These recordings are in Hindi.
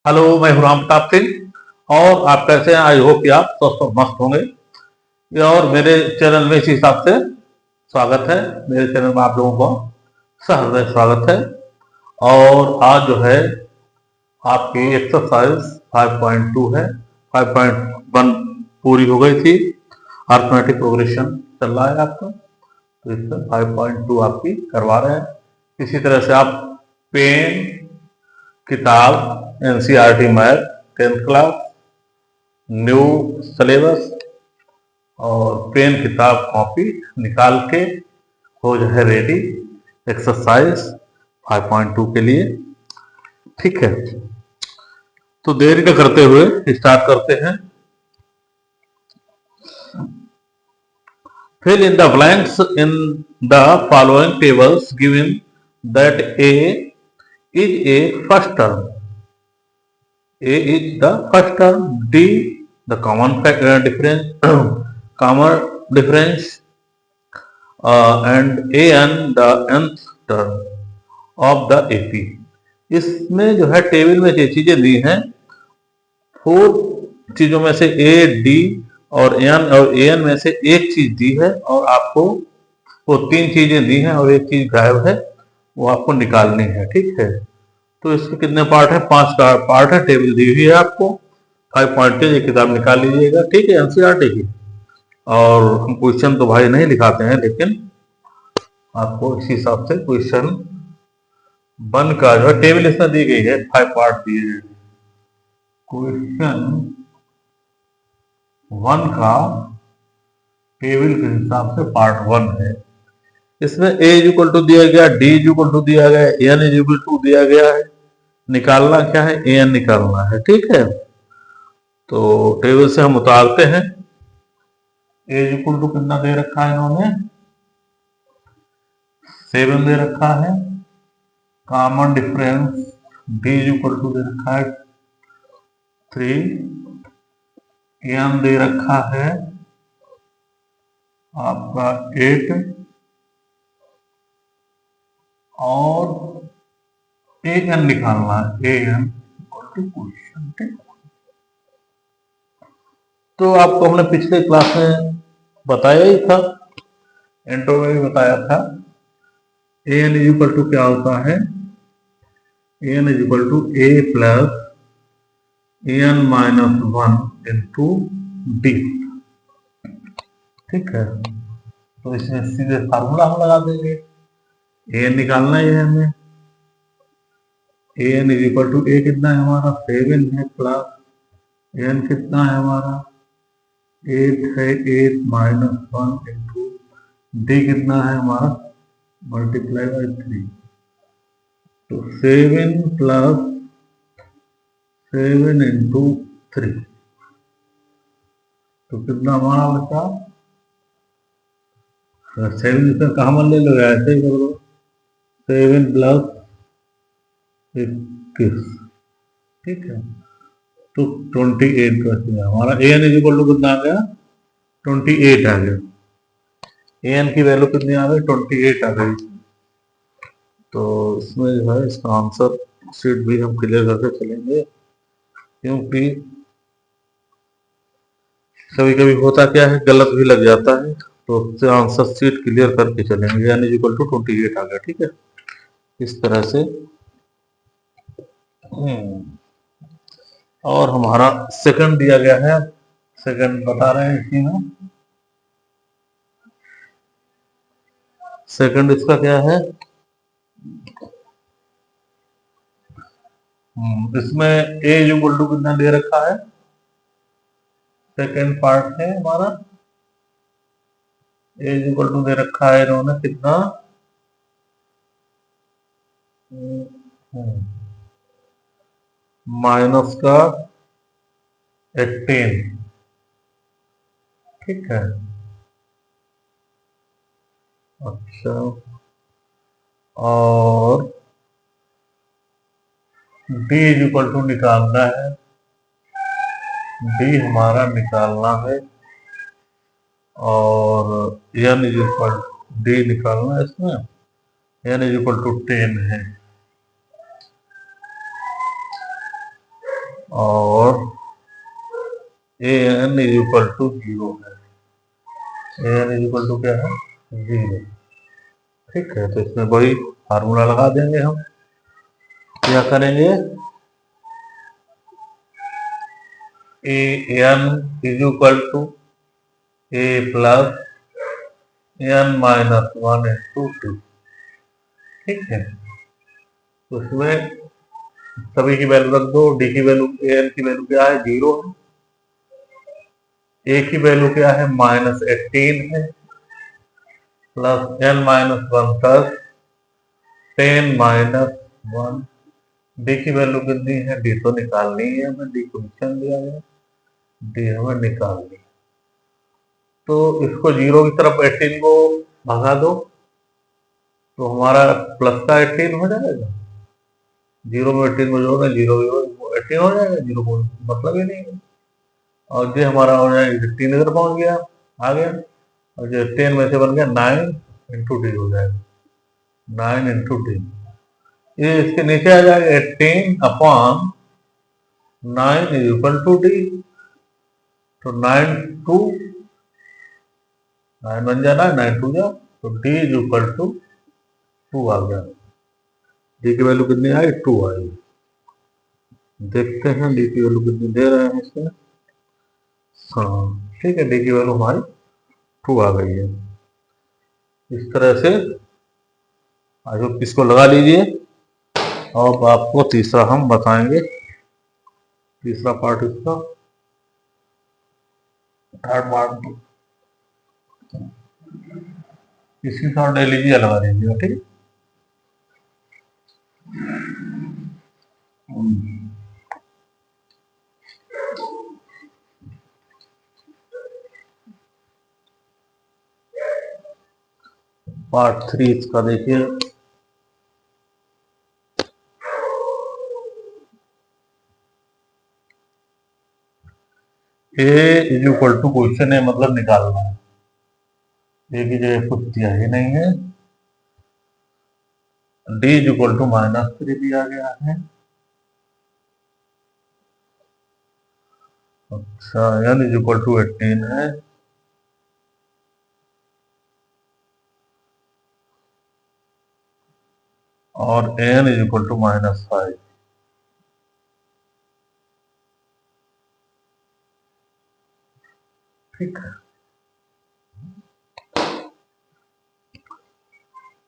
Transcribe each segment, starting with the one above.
हेलो, मैं हूं राम प्रताप सिंह। और आप कैसे हैं? आई होप कि आप स्वस्थ और मस्त होंगे। और मेरे चैनल में इसी हिसाब से स्वागत है। मेरे चैनल में आप लोगों को सहृदय स्वागत है। और आज जो है आपकी एक्सरसाइज 5.2 है। 5.1 पूरी हो गई थी। अर्थमेटिक प्रोग्रेशन चल रहा है आपका, तो इसमें 5.2 आपकी करवा रहे हैं। इसी तरह से आप पेन, किताब, NCERT math 10th class, new syllabus और पेन, किताब, कॉपी निकाल के हो जाए रेडी एक्सरसाइज 5.2 के लिए। ठीक है, तो देरी न करते हुए स्टार्ट करते हैं। Fill in the blanks in the following tables given that A is a first term. A is the first term. D the difference common difference, and an the nth term of the AP. इसमें जो है टेबल में जो चीजें दी हैं, 4 चीजों में से ए, डी और एन में से एक चीज दी है, और आपको वो 3 चीजें दी हैं और एक चीज गायब है, वो आपको निकालनी है। ठीक है, तो इसके कितने पार्ट है? 5 का पार्ट है। टेबल दी हुई है आपको 5 पॉइंट के, ये किताब निकाल लीजिएगा। ठीक है, एनसीईआरटी की। और हम क्वेश्चन तो भाई नहीं दिखाते हैं, लेकिन आपको इसी हिसाब से क्वेश्चन 1 का जो है टेबल इसमें दी गई है, 5 पार्ट दिए हैं। क्वेश्चन 1 का टेबल के हिसाब से पार्ट 1 है। इसमें ए इज इक्वल टू दिया गया, डी इज इक्वल टू दिया गया, एन इज इक्वल टू दिया गया है। निकालना क्या है? एन निकालना है। ठीक है, तो टेबल से हम उतारते हैं। ए इज इक्वल टू कितना दे रखा है इन्होंने? 7 दे रखा है। Common difference D is equal to दे रखा है 3। एन दे रखा है आपका 8 और ए एन निकालना है। A N equal to question. तो आपको हमने पिछले क्लास में बताया ही था, इंट्रो में भी बताया था। A N is equal to क्या होता है? A N is equal to A plus A N minus 1 into D. ठीक है, तो इसमें सीधे फार्मूला हम लगा देंगे। ए एन निकालना ही है हमें। ए N is equal to A कितना है हमारा? 7 है, प्लस एन कितना है हमारा? 8 है। 8 माइनस 1 इंटू डी कितना है हमारा? Multiply by 3। तो 7 प्लस 7 इंटू 3, तो कितना हमारा बचा? 7 इसका कॉमन ले लो, ऐसे ही कर दो। 7 प्लस 21। ठीक है, तो 28 बच गया हमारा। ए एन इज इक्वल टू कितना आ गया? 28 आ गया। ए एन की वैल्यू कितनी आ गई? 28 आ गई। तो इसमें जो है इसका आंसर शीट भी हम क्लियर करके चलेंगे, क्योंकि कभी कभी होता क्या है, गलत भी लग जाता है। तो उससे आंसर शीट क्लियर करके चलेंगे। एन इज इक्वल टू 28 आ गया। ठीक है, इस तरह से। और हमारा सेकंड दिया गया है, सेकंड बता रहे हैं इसी में। सेकंड इसका क्या है? इसमें ए इज इक्वल टू कितना दे रखा है? सेकंड पार्ट है हमारा, ए इज इक्वल टू दे रखा है इन्होंने कितना? माइनस का 18। ठीक है, अच्छा। और डी इज इक्वल टू निकालना है। डी हमारा निकालना है, और एन इज इक्वल डी निकालना है इसमें। एन इज इक्वल टू 10 है। और ए एन इज इक्वल टू 0 है। A N is equal to क्या है? 0। ठीक है, तो इसमें वही फार्मूला लगा देंगे हम। क्या करेंगे? A N is equal to A plus N minus 1 into T. ठीक है, उसमें सभी की वैल्यू रख दो। डी की वैल्यू, ए एन की वैल्यू क्या है? 0 है। ए की वैल्यू क्या है? -18 है। Plus N minus 1 plus 10 minus 1। D की वैल्यू कितनी है? डी तो निकालनी है हमें, डी को निकाल दिया है, डी हमें निकालनी। तो इसको 0 की तरफ 18 को भगा दो, तो हमारा प्लस का 18 हो जाएगा। 0 में 18 को जोड़ना, 0 18 हो जाएगा, 0 को मतलब ही नहीं है। और ये हमारा हो जाएगा 18 इधर पहुंच गया, आ गया। और जो 10 में से बन गया 9 इंटू डी हो जाएगा, 9 इंटू डी। ये इसके नीचे आ जाएगा 18 upon 9 is equal to D. तो 9 बन जाना, 9 टू जा, तो डी इज इक्वल टू 2 आ गया। डी की वैल्यू कितनी आई? 2 आई। देखते हैं डी की वैल्यू कितनी दे रहे हैं इसमें। हाँ ठीक है, डी की वैल्यू हमारी 2 आ गई है। इस तरह से आज इसको लगा लीजिए। अब आपको तीसरा हम बताएंगे, तीसरा पार्ट इसका, थर्ड पार्ट इसकी साथ ले लीजिए, लगा दीजिएगा। ठीक पार्ट 3 इसका देखिए। ए इज इक्वल टू क्वेश्चन है, मतलब निकालना है। ए की जगह कुछ दिया ही नहीं है। डी इज इक्वल टू -3 दिया गया है। अच्छा, एन इज इक्वल टू 18 है। और एन इज इक्वल टू -5। ठीक है,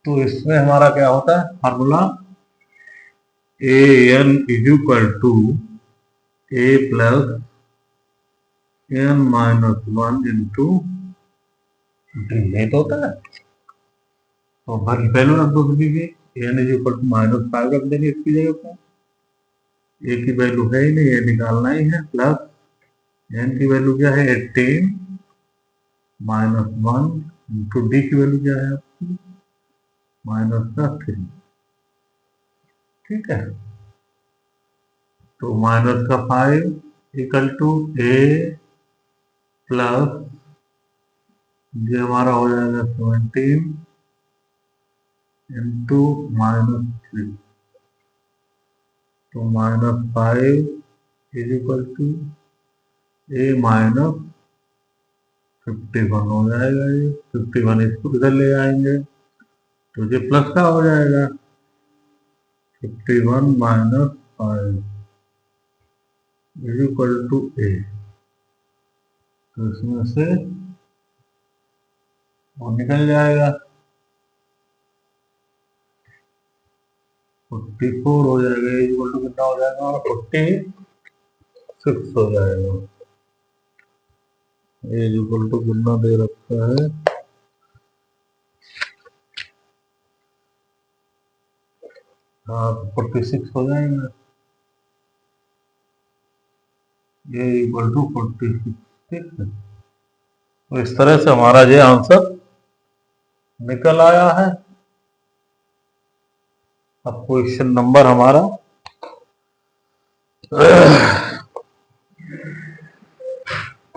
तो इसमें हमारा क्या होता है formula? A N is equal to A plus N minus 1 into D. ये तो होता है। तो वैल्यू रख दो सभी की। एन इज इक्वल टू -5 रख देंगे इसकी जगह पर। ए की वैल्यू है ही नहीं, ये निकालना ही है। प्लस एन की वैल्यू क्या है? 18 माइनस 1 इंटू डी की वैल्यू क्या है आपकी? -3। ठीक है, तो -5 इक्वल टू ए प्लस, ये हमारा हो जाएगा 17 इंटू -3। तो -5 is equal to A minus 51 हो जाएगा। ये 51 इसको इधर ले आएंगे तो ये प्लस का हो जाएगा। 51 minus 5 is equal to A. तो इसमें से वो निकल जाएगा, 44 हो जाएगा। ए इक्वल टू कितना हो जाएगा? और 46 हो जाएगा। ए इक्वल टू कितना दे रखा है? हाँ, 46 हो जाएगा। ए इक्वल टू 46। ठीक है, तो इस तरह से हमारा ये आंसर निकल आया है। अब क्वेश्चन नंबर हमारा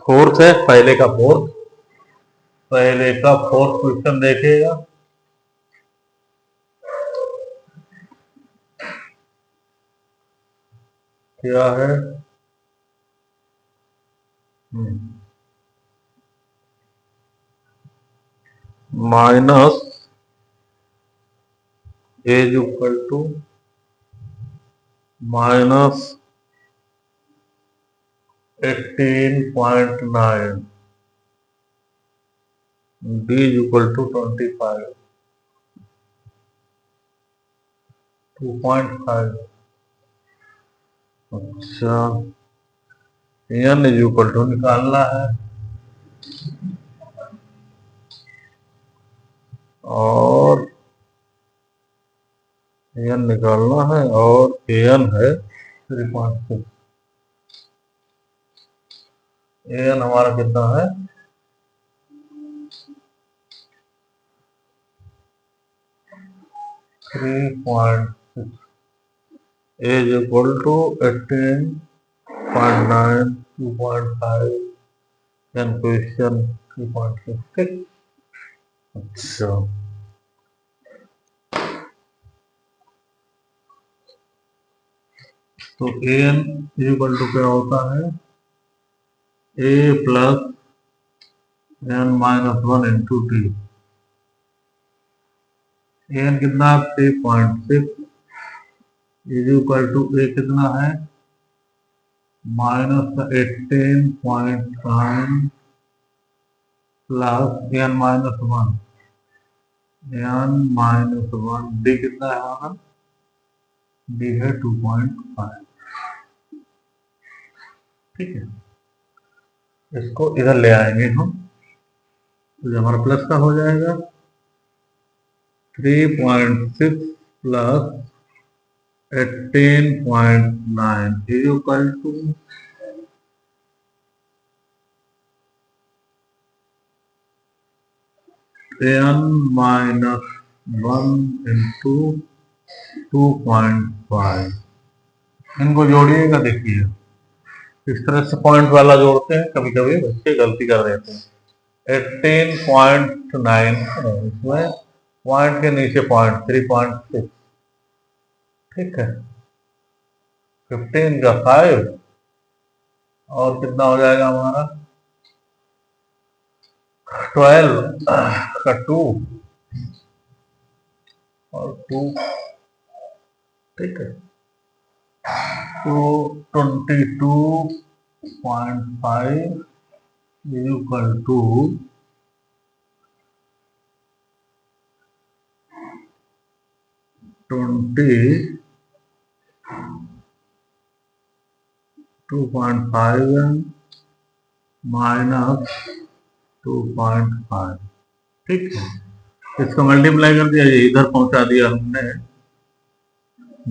4th है, पहले का 4th। पहले का 4th क्वेश्चन देखिएगा। क्या है? Minus as equal to minus 18.9, D is equal to 25, 2.5। अच्छा, एन इज इक्वल टू निकालना है और एन निकालना है और एन है 3.6। एन हमारा कितना है 3.6, as equal to 18.9, 2.5, n question 3.6। ठीक। अच्छा, तो एन इक्वल टू क्या होता है A plus N minus 1 into T. N कितना 3.6 इज इक्वल टू ए कितना है minus 18.9 plus N minus 1, N minus 1, D कितना है हमारा डी है 2.5। ठीक है, इसको इधर ले आएंगे हम तो हमारा प्लस का हो जाएगा 3.6 plus 18.9 is equal to n minus 1 into 2.5। इनको जोड़िएगा, देखिए इस तरह से पॉइंट वाला जोड़ते हैं, कभी कभी बच्चे गलती कर देते हैं। 18.9 इसमें पॉइंट के नीचे पॉइंट 3.6। ठीक है, 15 का 5 और कितना हो जाएगा हमारा 12 का 2 और 2। ठीक है, तो 22.5 इक्वल टू 22.5 माइनस 2.5। ठीक है, इसको मल्टीप्लाई कर दिया, ये इधर पहुंचा दिया हमने,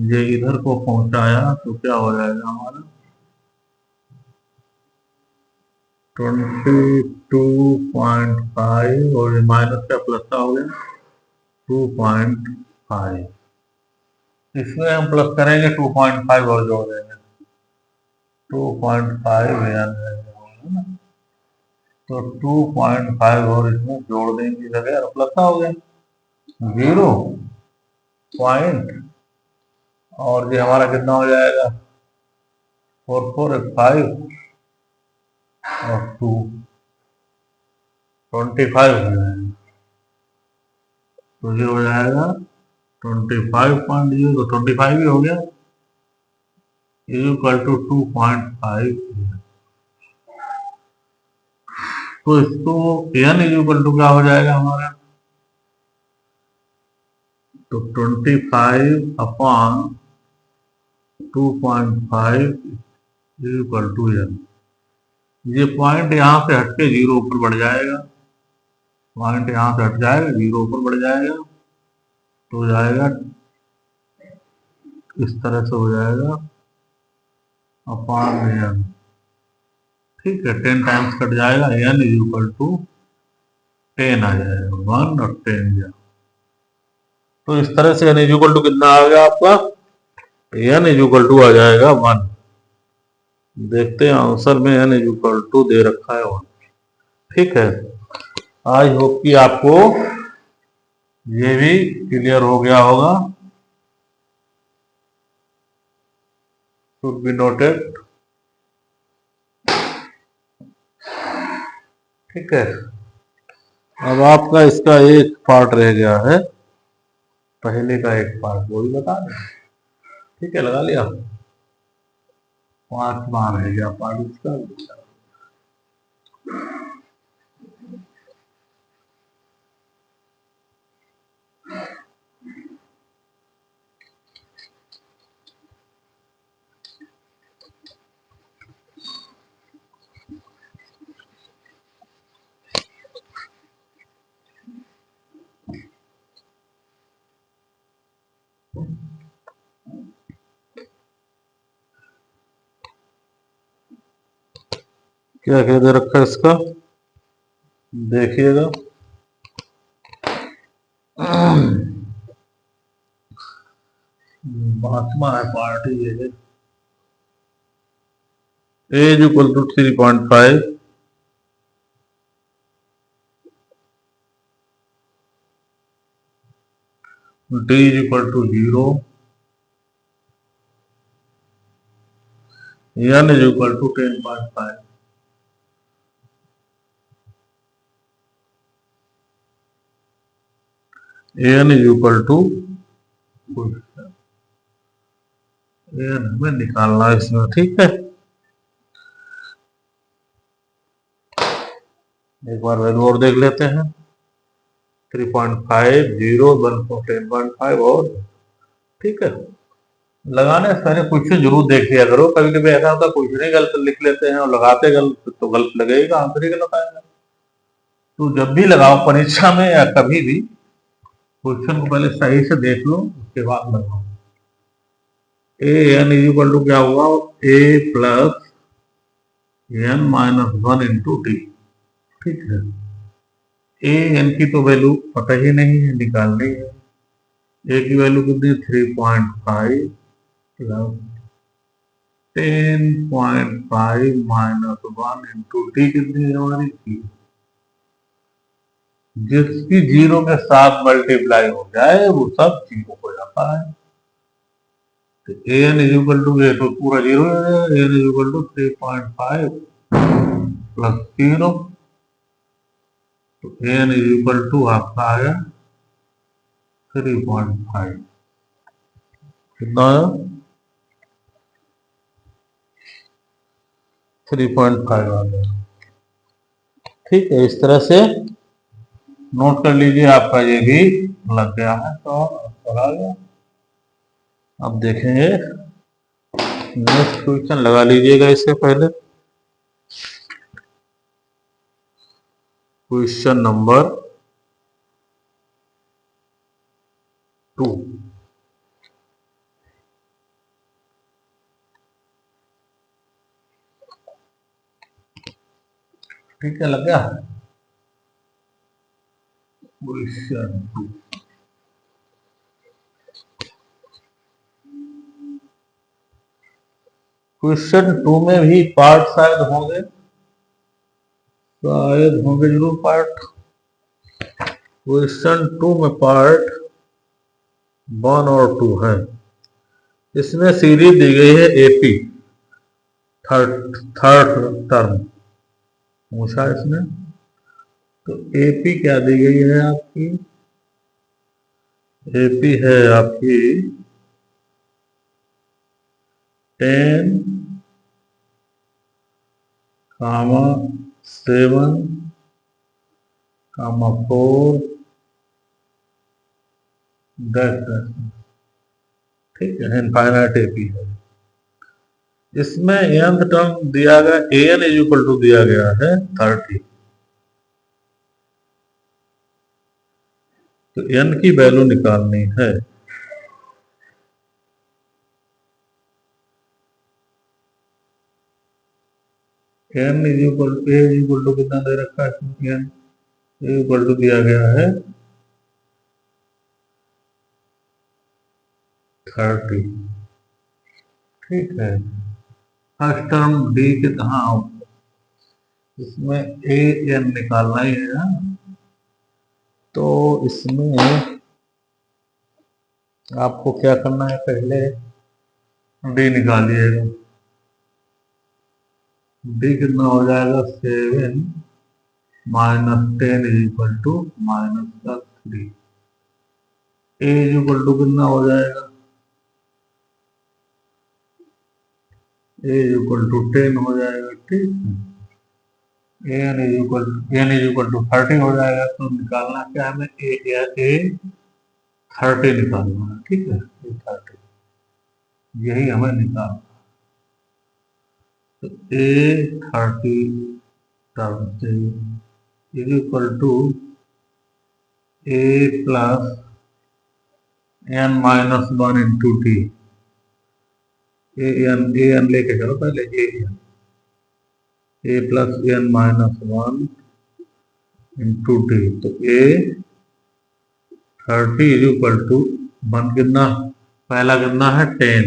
ये इधर को पहुंचाया तो क्या हो जाएगा हमारा 22.5 और ये माइनस का प्लस का हो गया 2.5। इसमें हम प्लस करेंगे 2.5 और जोड़ देंगे 2.5 एन है ना, तो 2.5 और इसमें जोड़ देंगे जगह और प्लस का हो गया 0 पॉइंट और ये हमारा कितना हो जाएगा 445 और 2 25 हो जाएगा, तो ये हो जाएगा 25.0, तो 25 ही हो गया इक्वल टू 2.5। तो इसको एन इक्वल टू क्या हो जाएगा हमारा, तो 25 अपॉन 2.5 इक्वल टू एन। ये पॉइंट यहाँ से हटके 0 ऊपर बढ़ जाएगा, पॉइंट यहाँ से हट जाएगा 0 ऊपर बढ़ जाएगा, तो हो जाएगा इस तरह से हो जाएगा अपॉन एन। ठीक है, 10 टाइम्स कट जाएगा, एन इज इक्वल टू 10 आ जाएगा, 1 और 10 जा। तो इस तरह से एन इज इक्वल टू कितना आ गया आपका, एन इज इक्वल टू आ जाएगा 1। देखते हैं आंसर में एन इज इक्वल टू दे रखा है 1। ठीक है, आई होप कि आपको ये भी क्लियर हो गया होगा। Should be noted. ठीक है। अब आपका इसका एक पार्ट रह गया है, पहले का एक पार्ट, वो भी बता दें। ठीक है, लगा लिया। 5वां रह गया पार्ट इसका। क्या क्या दे रखा है इसका, देखिएगा। 5वां है पार्ट ये। A is equal to 3.5, D is equal to 0, N is equal to 10.5. N is equal to N हमें निकालना है इसमें। ठीक है, एक बार वैल्यू और देख लेते हैं। 3.5, 0, 10.5 और ठीक है। लगाने से पहले क्वेश्चन जरूर देख लिया करो, कभी कभी ऐसा होता है क्वेश्चन ही गलत लिख लेते हैं और लगाते गलत तो गलत लगेगा, आंसर ही गलत आएगा। तो जब भी लगाओ परीक्षा में या कभी भी, क्वेश्चन को पहले सही से देख लो, उसके बाद लगाओ। A N is equal to क्या हुआ, A plus N minus 1 into D. ठीक है, ए एन की तो वैल्यू पता ही नहीं है, निकालनी है। ए की वैल्यू कितनी, 3.5 प्लस 10.5 माइनस 1 इंटू डी कितनी है हमारी, 0। जिसकी 0 के साथ मल्टीप्लाई हो जाए वो सब 0 हो जाता है। तो A N is equal to, ये तो पूरा 0 है, A N is equal to 3.5 plus 0। तो A N is equal to आपका आया 3.5। कितना आया, 3.5 आ गया। ठीक है, इस तरह से नोट कर लीजिए, आपका ये भी लग गया है तो आ गया। अब देखेंगे नेक्स्ट क्वेश्चन, लगा लीजिएगा इससे पहले। Question number 2। ठीक है, लग गया। क्वेश्चन 2, क्वेश्चन 2 में भी पार्ट शायद होंगे, जरूर पार्ट। क्वेश्चन 2 में पार्ट 1 और 2 है। इसमें सीरीज दी गई है एपी, थर्ड टर्म पूछा इसमें। तो एपी क्या दी गई है आपकी, एपी है आपकी 10, 7, 4 डैश। ठीक है, इनफाइनाइट एपी है। इसमें nth टर्म दिया गया, ए एन इज इक्वल टू दिया गया है 30। तो n की वैल्यू निकालनी है। n is equal to, a is equal to कितना दे रखा है इसमें, n इक्वल टू दिया गया है 30। ठीक है, फर्स्ट टर्म डी के, हाँ इसमें ए एन निकालना ही है ना। तो इसमें आपको क्या करना है, पहले डी निकालिएगा। डी कितना हो जाएगा, 7 -10 is equal to -3। A is equal to कितना हो जाएगा? ए इज इक्वल टू 10 हो जाएगा, ठीक है। एन इज इक्वल टू 30 हो जाएगा। तो निकालना क्या है हमें? ए 30 निकालना है, ठीक है। ए 30 यही हमें निकालना। तो ए 30 टर्म से is equal to A plus N minus 1 into T. A N लेके चलो पहले। A plus N minus 1 into T. तो ए 30 इज इक्वल टू 1 कितना? पहला कितना है? 10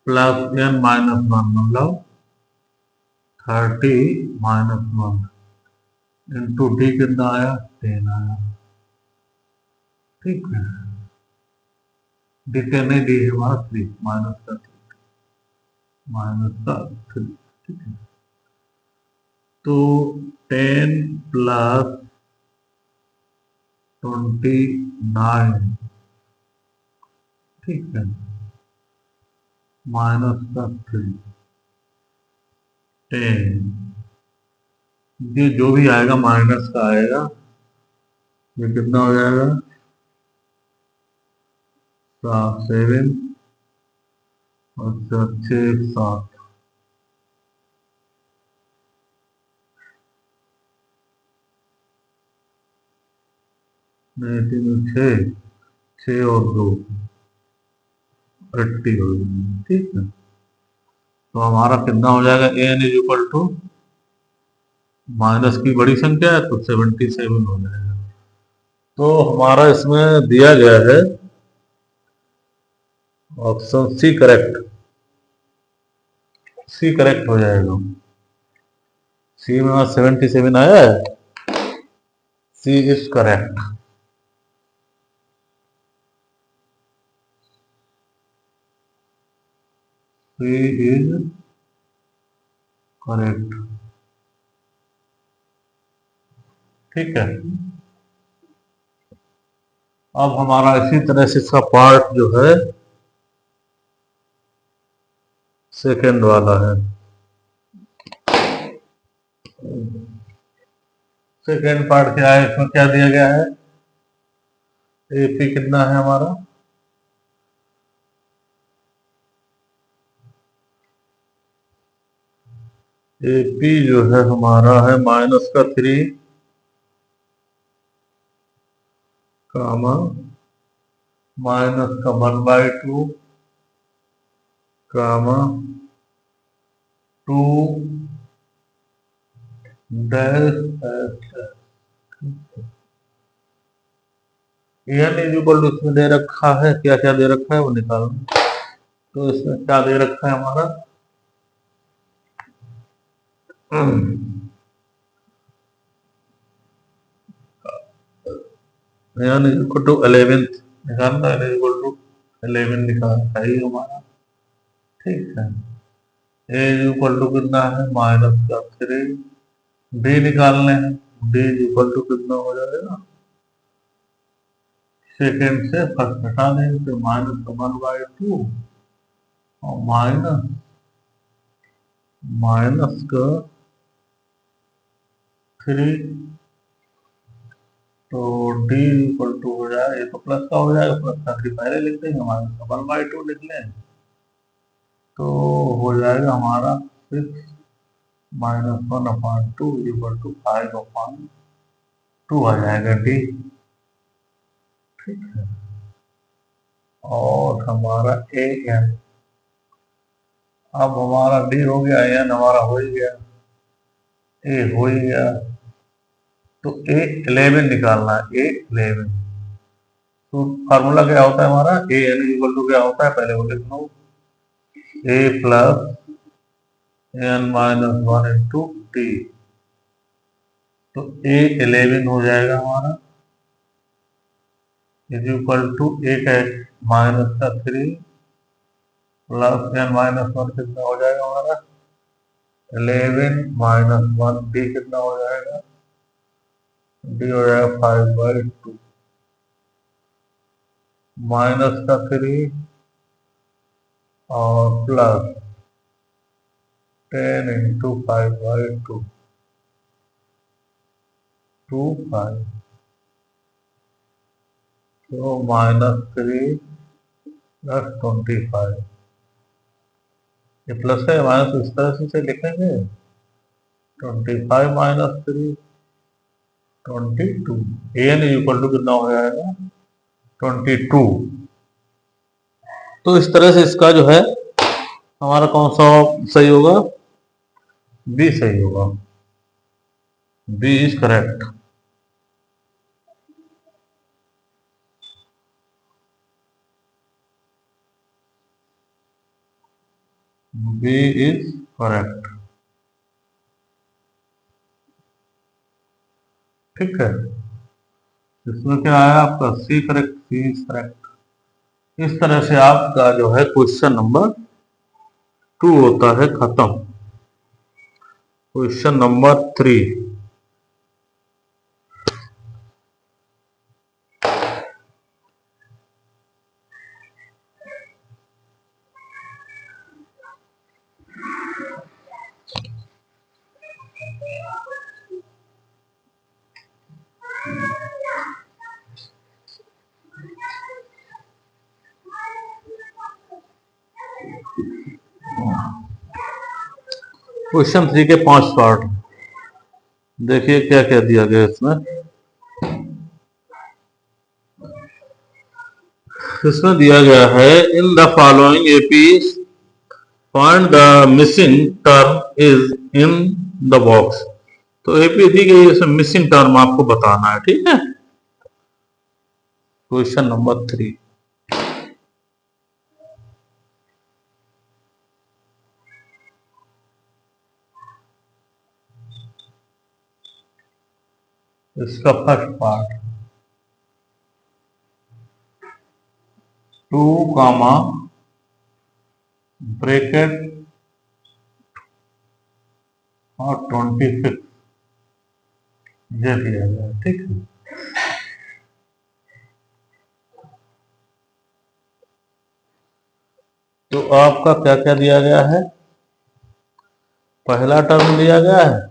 प्लस एन माइनस 1 मतलब 30 माइनस 1 इंटू टी कितना आया? 10 आया, ठीक है। डी 10 नहीं, डी है हमारा 3 -3, ठीक है। तो 10 प्लस 29, ठीक है, -3 10। ये जो भी आएगा माइनस का आएगा। ये कितना हो जाएगा? 7 और 6 7। नहीं, 3 6 और 2 80 हो जाएगी, ठीक है। तो हमारा कितना हो जाएगा? N is equal to minus की बड़ी संख्या है तो 77 हो जाएगा। तो हमारा इसमें दिया गया है option C correct. C correct हो जाएगा। सी में 77 आया है। C is correct. C is correct, ठीक है। अब हमारा इसी तरह से इसका पार्ट जो है सेकेंड वाला है। सेकेंड पार्ट क्या है? इसमें क्या दिया गया है? एपी कितना है हमारा? एपी जो है हमारा है -3 comma -1/2 comma 2 dash n is equal to इसमें दे रखा है। क्या क्या दे रखा है वो निकालना। तो इसमें क्या दे रखा है हमारा? एन इज इक्वल टू 11 निकालना। एन इज इक्वल टू 11 निकालना है हमारा, ठीक है। ए इक्वल टू कितना है? -3। डी निकालने हैं। डी इक्वल टू कितना हो जाएगा? सेकेंड से फर्स्ट हटा देंगे तो -1/2 और माइनस का 3। तो डी इक्वल टू हो जाएगा, ये तो प्लस का हो जाएगा, प्लस का 3 पहले लिख देंगे, -1/2 लिख लें तो हो जाएगा हमारा 6 -1/2 इक्वल टू 5/2 आ जाएगा डी, ठीक है। और हमारा ए एन, अब हमारा डी हो गया, एन हमारा हो ही गया, ए हो ही गया। तो ए 11 निकालना है। ए 11 तो फार्मूला क्या होता है हमारा? ए एन इक्वल टू क्या होता है? पहले वो लिख लो। ए प्लस एन -1 इंटू टी। तो ए 11 हो जाएगा हमारा इज इक्वल टू ए का -3 प्लस एन -1 कितना हो जाएगा हमारा 11 माइनस 1 डी कितना हो जाएगा, डी हो जाएगा 5/2 माइनस का 3 और प्लस 10 इंटू 5/2 25 तो -3 प्लस 25 ये प्लस है माइनस इस तरह से लिखेंगे 25 माइनस 3 22 एन इक्वल टू कितना हो जाएगा 22। तो इस तरह से इसका जो है हमारा कौन सा सही होगा, बी सही होगा, B is correct. B is correct. ठीक है, इसमें क्या आया आपका C correct, C is correct. इस तरह से आपका जो है क्वेश्चन नंबर 2 होता है खत्म। क्वेश्चन नंबर 3, क्वेश्चन 3 के 5 पार्ट देखिए क्या क्या दिया गया इसमें। इसमें दिया गया है in the following APs find the missing term is in the box. तो एपी दी गई इसमें मिसिंग टर्म आपको बताना है। ठीक है, क्वेश्चन नंबर 3, इसका फर्स्ट पार्ट 2 कामा ब्रैकेट और 26 ये दिया गया। ठीक है, तो आपका क्या क्या दिया गया है, पहला टर्म दिया गया है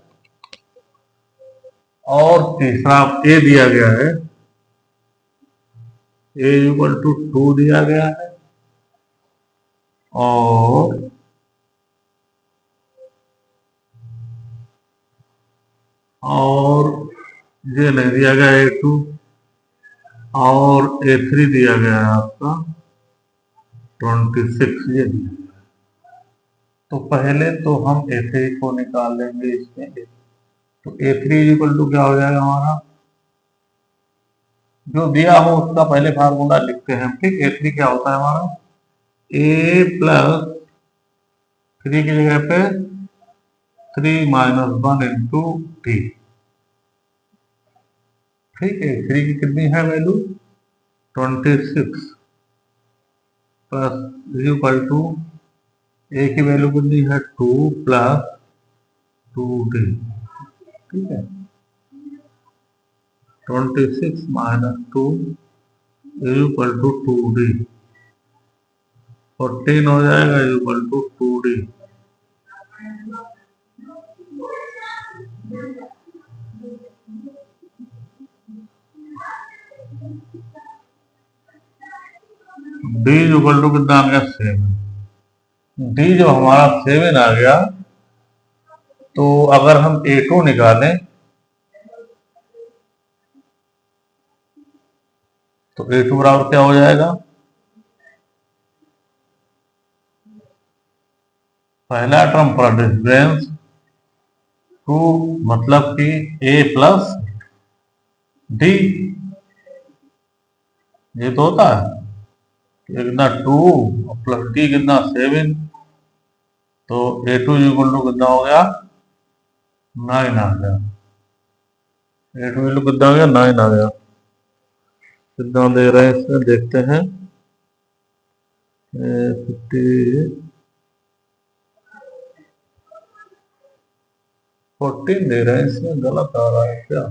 और तीसरा ए दिया गया है, ए इक्वल टू 2 दिया गया है और ये नहीं दिया गया A2 और A3 दिया गया है आपका 26 ये दिया गया। तो पहले तो हम A3 को निकाल लेंगे इसमें। तो A3 इक्वल टू क्या हो जाएगा हमारा, जो दिया हो उसका पहले फार्मूला लिखते हैं। ठीक, A3 क्या होता है हमारा A प्लस 3 की जगह पे 3 माइनस 1 इंटू टी। ठीक है, 3 की कितनी है वैल्यू 26 प्लस इक्वल टू ए की वैल्यू कितनी है 2 प्लस 2d। ठीक है, 26 माइनस 2 इक्वल टू 2d, 14 हो जाएगा equal to 2d। D equal to कितना आ गया 7। डी जो हमारा 7 आ गया, तो अगर हम A2 निकालें तो A2 बराबर क्या हो जाएगा, पहला टर्म पर डिफरेंस 2 मतलब कि A प्लस डी, ये तो होता है कितना 2 प्लस डी कितना 7। तो A2 इक्वल टू कितना हो गया 9 आ गया। A2 इक्वल कितना आ गया 9 आ गया। कितना दे रहे हैं इसमें देखते हैं, 50 14 दे रहे हैं, इसमें गलत आ रहा है क्या?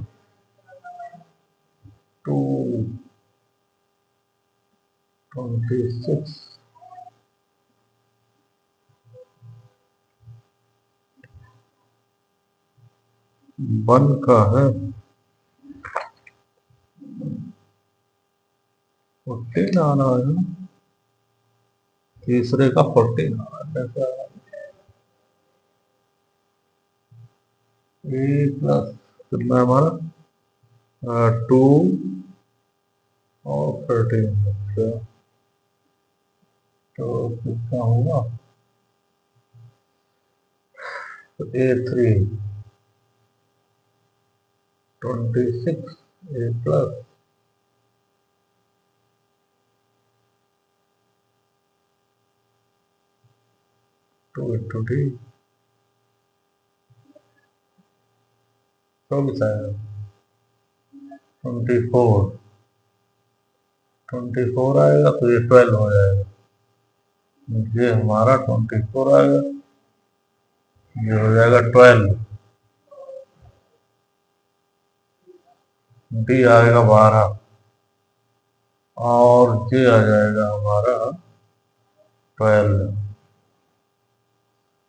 226 1 का है, 14 आना है ना, तीसरे का 14 आना है। ए प्लस कितना हमारा 2 और 13, अच्छा तो कितना होगा? तो A3 26 A plus 2 into D 24 आएगा, 24 आएगा तो ये 12 हो जाएगा, ये हमारा 24 आएगा, ये हो जाएगा 12, डी आएगा 12 और ये आ जाएगा हमारा 12।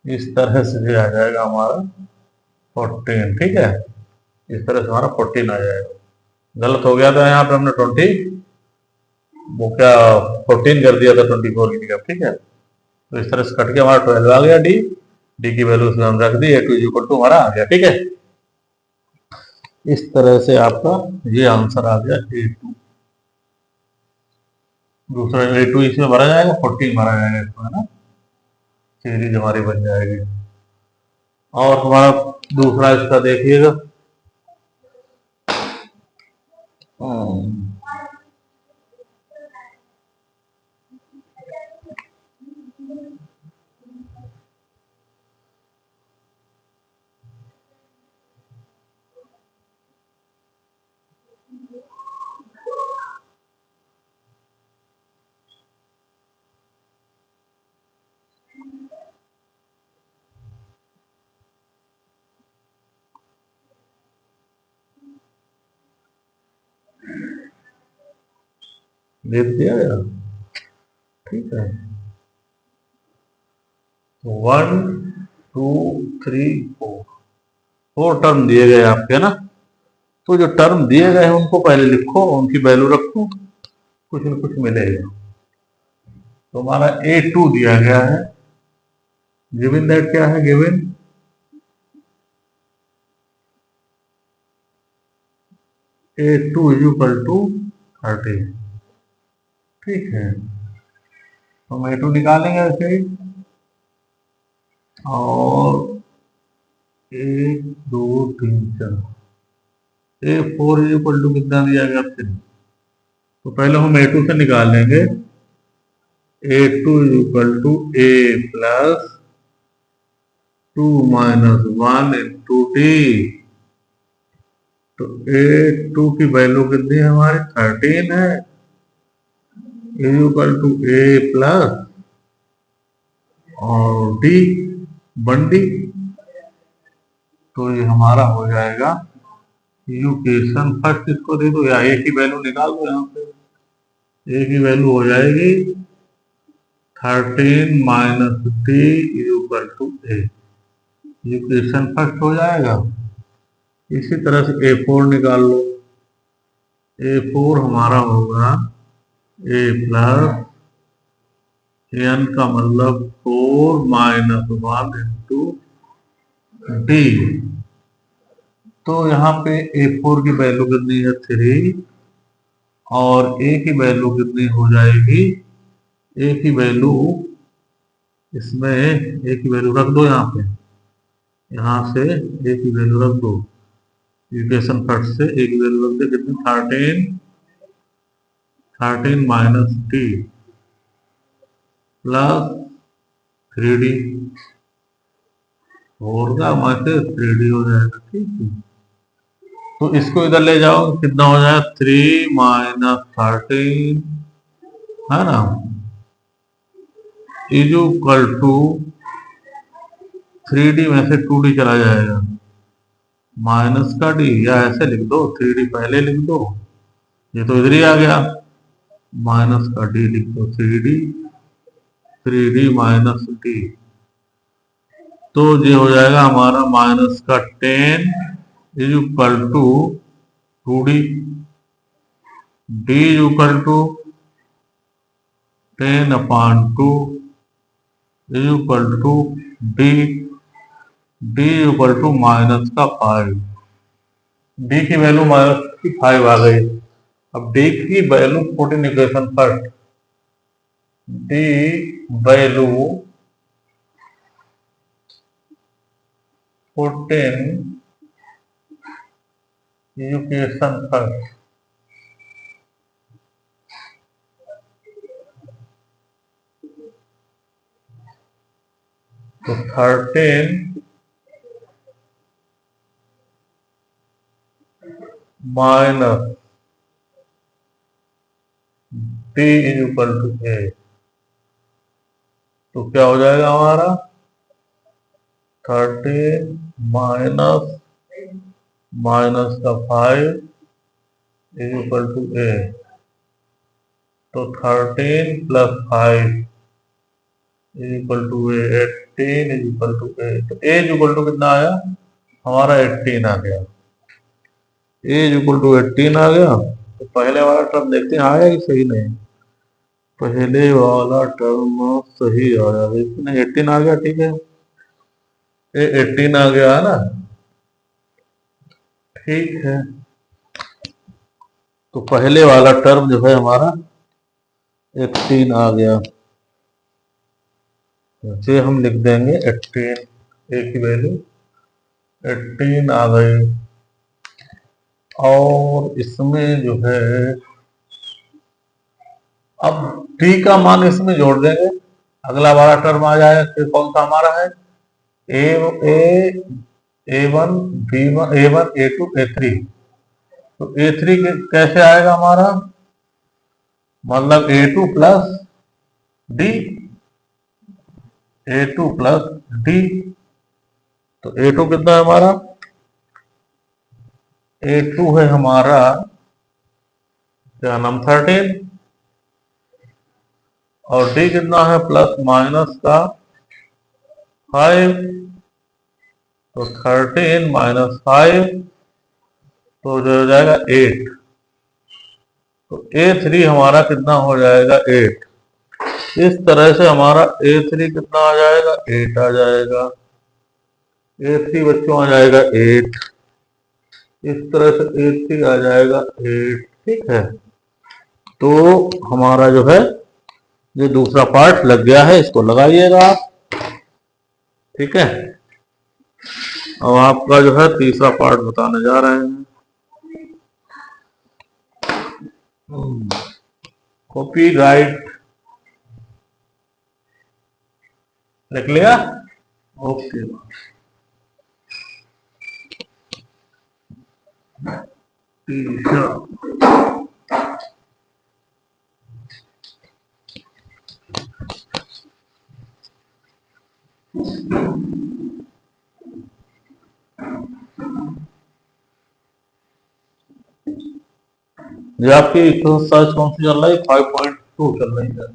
इस तरह से ये आ जाएगा हमारा 14, ठीक है, इस तरह से हमारा 14 आ जाएगा। गलत हो गया था यहाँ पे, हमने 20 वो क्या 14 कर दिया था 24 की जगह, ठीक है। तो इस तरह से कट के हमारा 12 आ गया, डी डी की वैल्यू उसमें हम रख दी, A2 इक्वल टू हमारा आ गया, ठीक है। इस तरह से आपका ये आंसर आ गया A2। दूसरा A2 इसमें भरा जाएगा, 14 भरा जाएगा इसमें, है ना, सीरीज हमारी बन जाएगी। और हमारा दूसरा इसका देखिएगा, लिख दिया गया, ठीक है। 1 2 3 4 टर्म दिए गए आपके ना, तो जो टर्म दिए गए हैं उनको पहले लिखो, उनकी वैल्यू रखो, कुछ न कुछ मिलेगा। तो हमारा A2 दिया गया है, गिवन दैट क्या है, given A2 is equal to 30, ठीक है। तो हम A2 निकालेंगे ऐसे ही, और 1 2 3 4, A4 इज इक्वल टू कितना दिया गया 3। तो पहले हम A2 से निकाल लेंगे, A2 is equal to A plus 2 minus 1 into D. तो A2 की वैल्यू कितनी है हमारी 13 है, is equal to A plus और डी 1D। तो ये हमारा हो जाएगा इक्वेशन फर्स्ट, इसको दे दो या A की वैल्यू निकाल दो, यहाँ पे A की वैल्यू हो जाएगी 13 minus D is equal to A, equation first हो जाएगा। इसी तरह से A4 निकाल लो, A4 हमारा होगा A प्लस n का मतलब 4 माइनस 1 इंटू डी। तो यहाँ पे A4 की वैल्यू कितनी है 3, और A की वैल्यू कितनी हो जाएगी, A की वैल्यू इसमें A की वैल्यू रख दो, यहाँ पे यहाँ से A की वैल्यू रख दो, इक्वेशन फर्स्ट से A की वैल्यू रख दो, कितनी 13 माइनस डी प्लस 3D, और का माइनस 3D हो जाएगा, ठीक है। तो इसको इधर ले जाओ, कितना हो जाएगा 3 माइनस 13, है ना, इज इक्वल टू 3D में से 2D चला जाएगा, माइनस का डी, या ऐसे लिख दो, 3D पहले लिख दो, ये तो इधर ही आ गया, माइनस का डी लिख दो, 3D माइनस डी, तो ये हो जाएगा हमारा माइनस का 10 is equal to 2D, D is equal to 10/2 is equal to D, D equal to minus का 5, डी की वैल्यू माइनस की 5 आ गई। अब डी की value put in equation first, D value put in equation first, तो 13 minus D is equal to A, तो क्या हो जाएगा हमारा 13 माइनस माइनस का 5 इज इक्वल टू ए, तो 13 plus 5 is equal to A, 18 is equal to A, तो ए इज इक्वल टू कितना आया हमारा 18 आ गया, ए इज इक्वल टू 18 आ गया। तो पहले वाला टर्म देखते हैं आया कि सही नहीं, पहले वाला टर्म सही आया, लेकिन 18 आ गया, ठीक है, ये 18 आ गया है ना, ठीक है। तो पहले वाला टर्म जो है हमारा 18 आ गया, ये हम लिख देंगे 18, ए की वैल्यू 18 आ गई। और इसमें जो है अब डी का मान इसमें जोड़ देंगे, अगला वाला टर्म आ जाएगा, फिर कौन सा हमारा है A1 B1 A1 A2 A3, तो A3 कैसे आएगा हमारा, मतलब A2 plus D, A2 plus D, तो A2 कितना है हमारा, A2 है हमारा क्या नाम 13, और डी कितना है प्लस माइनस का 5, तो 13 माइनस 5, तो जो हो जाएगा 8, तो A3 हमारा कितना हो जाएगा 8, इस तरह से हमारा A3 कितना आ जाएगा 8 आ जाएगा, A3 बच्चों आ जाएगा 8, इस तरह से A3 आ जाएगा 8, ठीक है। तो हमारा जो है ये दूसरा पार्ट लग गया है, इसको लगाइएगा आप, ठीक है। अब आपका जो है तीसरा पार्ट बताने जा रहे हैं, कॉपीराइट लिख लिया, ओके, तीसरा ये आपकी एक्सरसाइज कौन सी चल रही है, 5.2 चल रही है,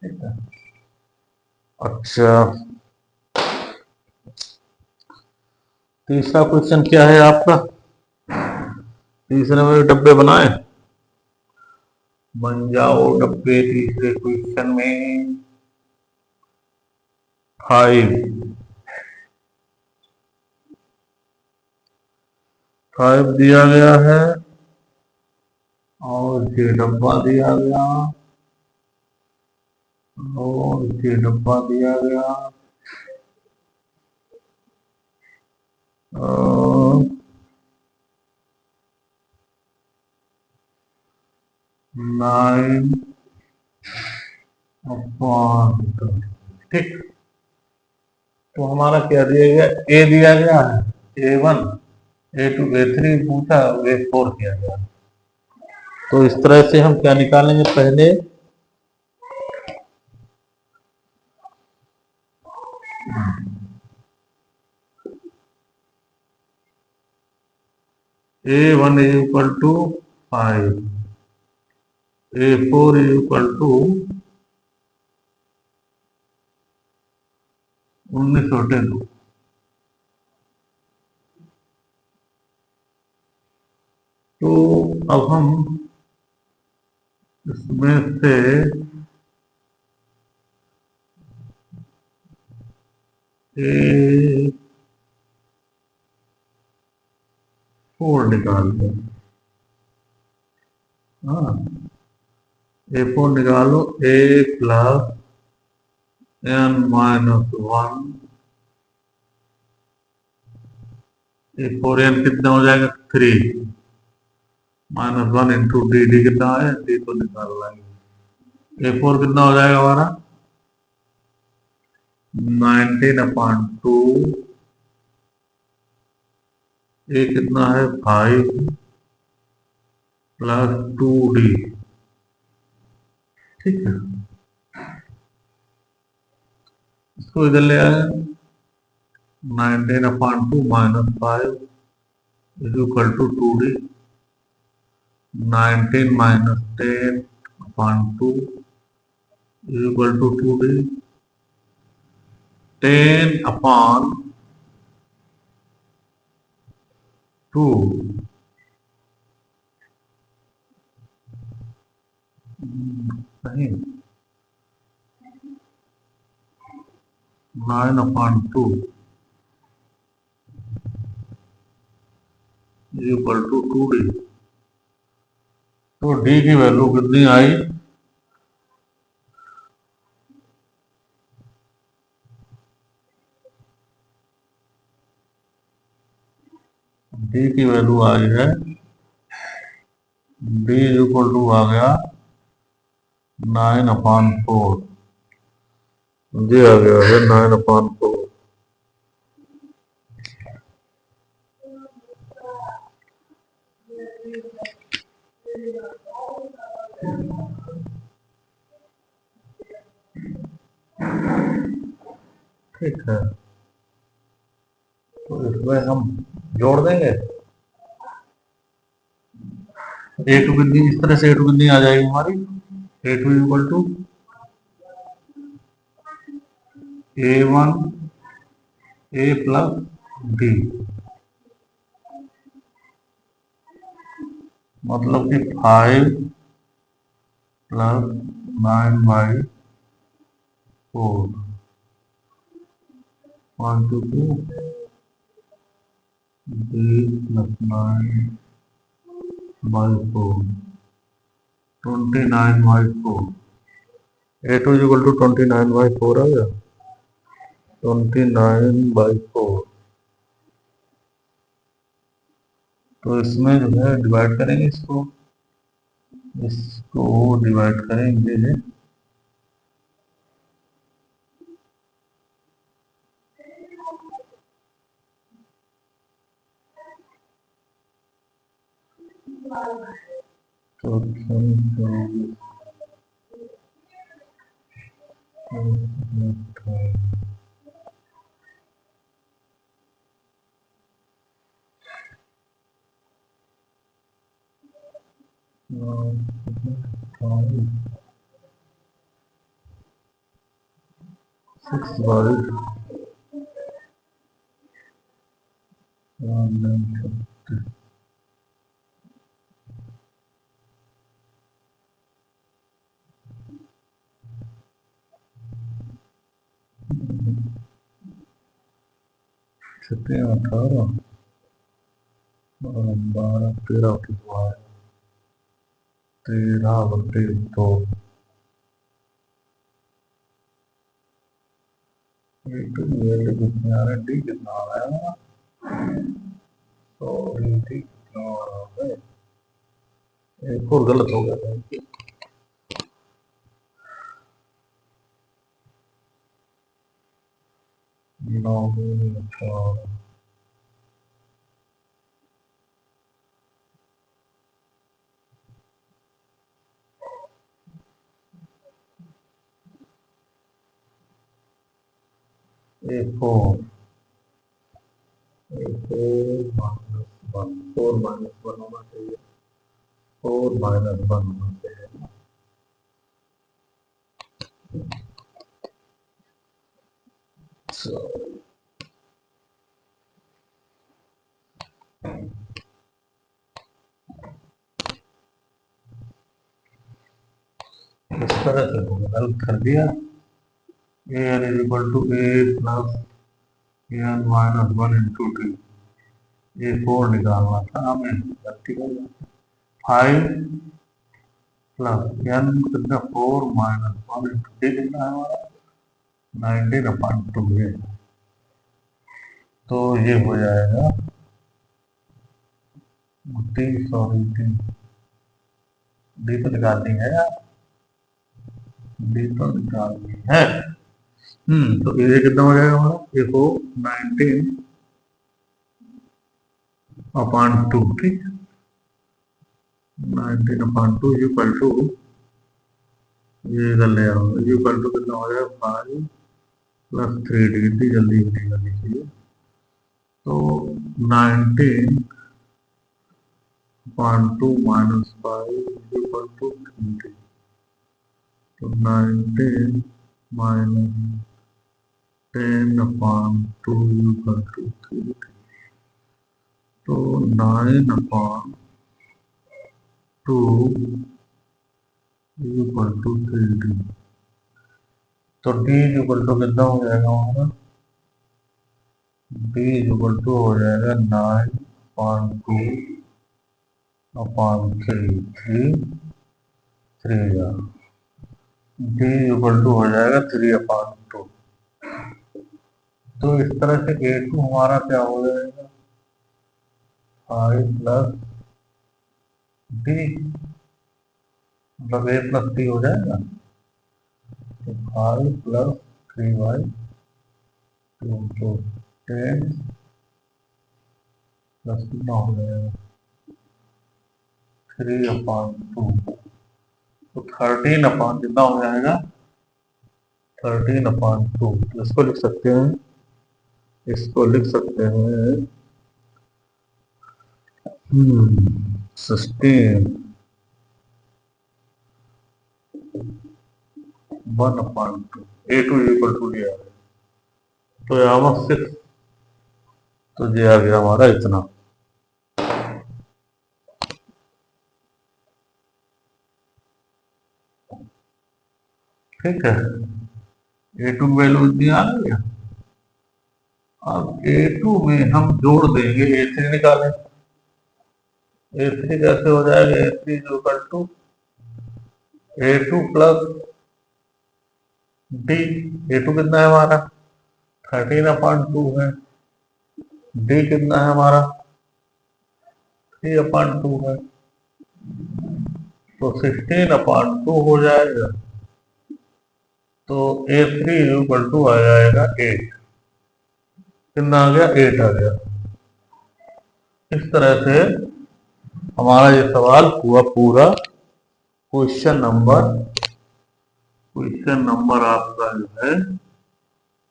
ठीक है। अच्छा, तीसरा क्वेश्चन क्या है आपका, तीसरे में डब्बे बनाए, बन जाओ डब्बे तीसरे क्वेश्चन में। 5 दिया गया है और ये डब्बा दिया गया और ये डब्बा दिया गया, और 9 ठीक। तो हमारा क्या दिया गया, ए दिया गया है A1 A2 A3 पूछा, A4 किया गया, तो इस तरह से हम क्या निकालेंगे, पहले A1 is equal to 5, A4 is equal to 1902। तो अब हम इसमें से A4 निकालते हैं। हाँ, A4 निकालो, A plus n minus 1, A4 n कितना हो जाएगा 3, -1 इंटू डी, डी कितना है, डी तो निकाल लाएंगे। A4 कितना हो जाएगा हमारा 19/2, A कितना है 5 प्लस 2D। ठीक है, इसको इधर ले आए, 19/2 -5 is equal to 2D, 19 minus 10/2 is equal to 2D, 10/2 नहीं, 9/2 इज इक्वल टू 2D। तो D की वैल्यू कितनी आई, D की वैल्यू आई है, D इज इक्वल टू आ गया 9/4, ये आ गया है 9/4। ठीक है, तो इसमें हम जोड़ देंगे A2 कितनी, इस तरह से A2 कितनी आ जाएगी हमारी, A2 equal to A1 A plus D, मतलब कि 5 plus 9/4 1 to 2 D plus 9/4 29/4, A2 equal to 29/4 आ गया, 29/4। तो इसमें जो है डिवाइड करेंगे, इसको डिवाइड करेंगे, तो 6/1 कितने 18 12 13 की 13/2, कितने आ रहे, डी कितना आ रहा है, तो डी कितना आ रहा है, एक और गलत हो गया था, 9/4 A4 -1 4 माइनस 1 होना चाहिए, 4 माइनस 1 होना चाहिए। इस तरह से हल कर दिया। an is equal to a plus n minus 1 into T, ये 4 निकालना था हमें, गलती कर दिया। 5 प्लस n कितना 4 माइनस 1 इंटू टी कितना है हमारा 19/2 है। तो ये हो जाएगा टी, सॉरी टी, डी तो निकालनी है यार, डी तो निकालनी है। तो ये कितना हो जाएगा हमारा, देखो 19/2, ठीक, 19/2 इक्वल टू, ये कर ले इक्वल टू कितना हो जाएगा 5 प्लस 3 डी, जल्दी नहीं करनी चाहिए। तो 19/2 माइनस 5 इक्वल टू 3, तो 19 माइनस 10/2 इक्वल टू 3, तो 9/2 इक्वल टू 3D। तो D इक्वल टू कितना हो जाएगा हमारा, D इक्वल टू हो जाएगा 9/2/3, 3 D इक्वल टू हो जाएगा 3/2। तो इस तरह से A2 हमारा क्या हो जाएगा 5 प्लस D, मतलब A प्लस D हो जाएगा, तो 5 प्लस 3/2, तो 10 प्लस कितना हो जाएगा 3/2, तो 13 कितना हो जाएगा 13/2। इसको लिख सकते हैं, इसको लिख सकते हैं 16 1/2, A2 इक्वल टू लिया, तो यहाँ 6, तो ये आ गया हमारा इतना। ठीक है, A2 वैल्यू इतनी आ रही है। अब A2 में हम जोड़ देंगे A3 निकालें। A3 कैसे हो जाएगा, A3 equal to A2 plus D, A2 कितना है हमारा 13/2 है, D कितना है हमारा 3/2 है, तो 16/2 हो जाएगा। तो A3 इक्वल टू आ जाएगा 8, कितना आ गया 8 आ गया। इस तरह से हमारा ये सवाल हुआ पूरा। क्वेश्चन नंबर आपका जो है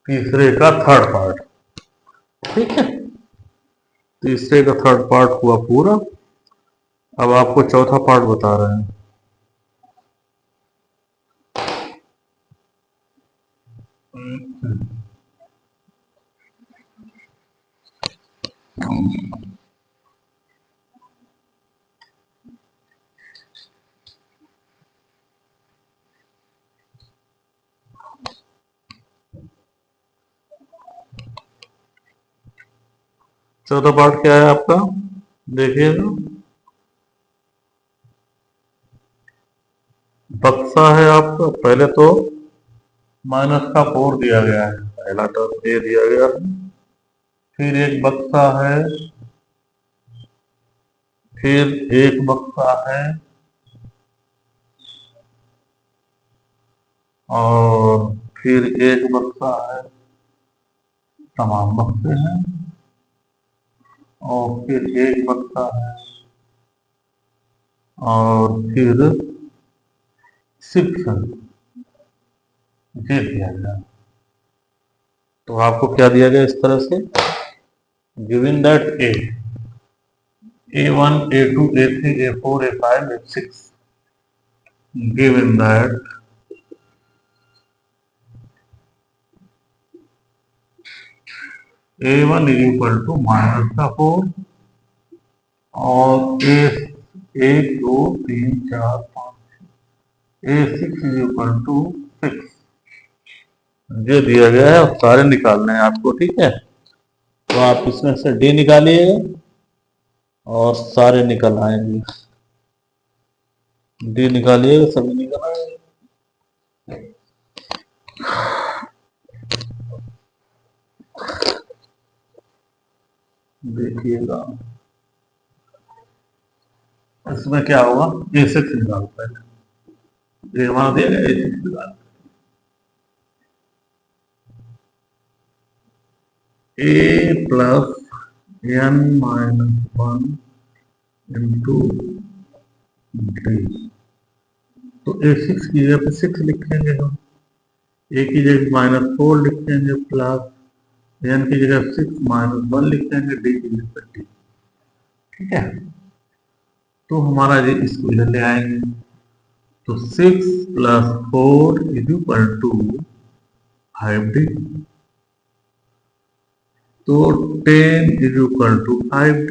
तीसरे का थर्ड पार्ट, ठीक है, तीसरे का थर्ड पार्ट हुआ पूरा। अब आपको चौथा पार्ट बता रहे हैं। चौथा पार्ट क्या है आपका, देखिएगा, बक्सा है आपका। पहले तो माइनस का 4 दिया गया है, पहला टर्म ए दिया गया है, फिर एक बक्सा है, फिर एक बक्सा है, और फिर एक बक्सा है, तमाम बक्से हैं, और फिर एक बक्सा है, और फिर 6 ये दिया गया। तो आपको क्या दिया गया इस तरह से, given that A1, A2, A3, A4, A5, A6 given that A1 is equal to -4 और A 1 2 3 4 5 A6 is equal to 6 जो दिया गया है सारे निकालने हैं आपको, ठीक है। तो आप इसमें से डी निकालिएगा और सारे निकल आएंगे। डी निकालिएगा, सभी निकल आएंगे। देखिएगा इसमें क्या होगा। A6 निकालो पहले, ये हमारा दिया गया A6 निकाल। A plus n-1 into D. तो A6 की जगह पे 6 लिखेंगे हम, A की जगह -4 लिखेंगे, प्लस n की जगह 6 -1 लिखेंगे, डी की जगह पर डी, ठीक है। तो हमारा ये इसको इधर ले आएंगे, तो 6 + 4 = 5D। तो 10 = 5D,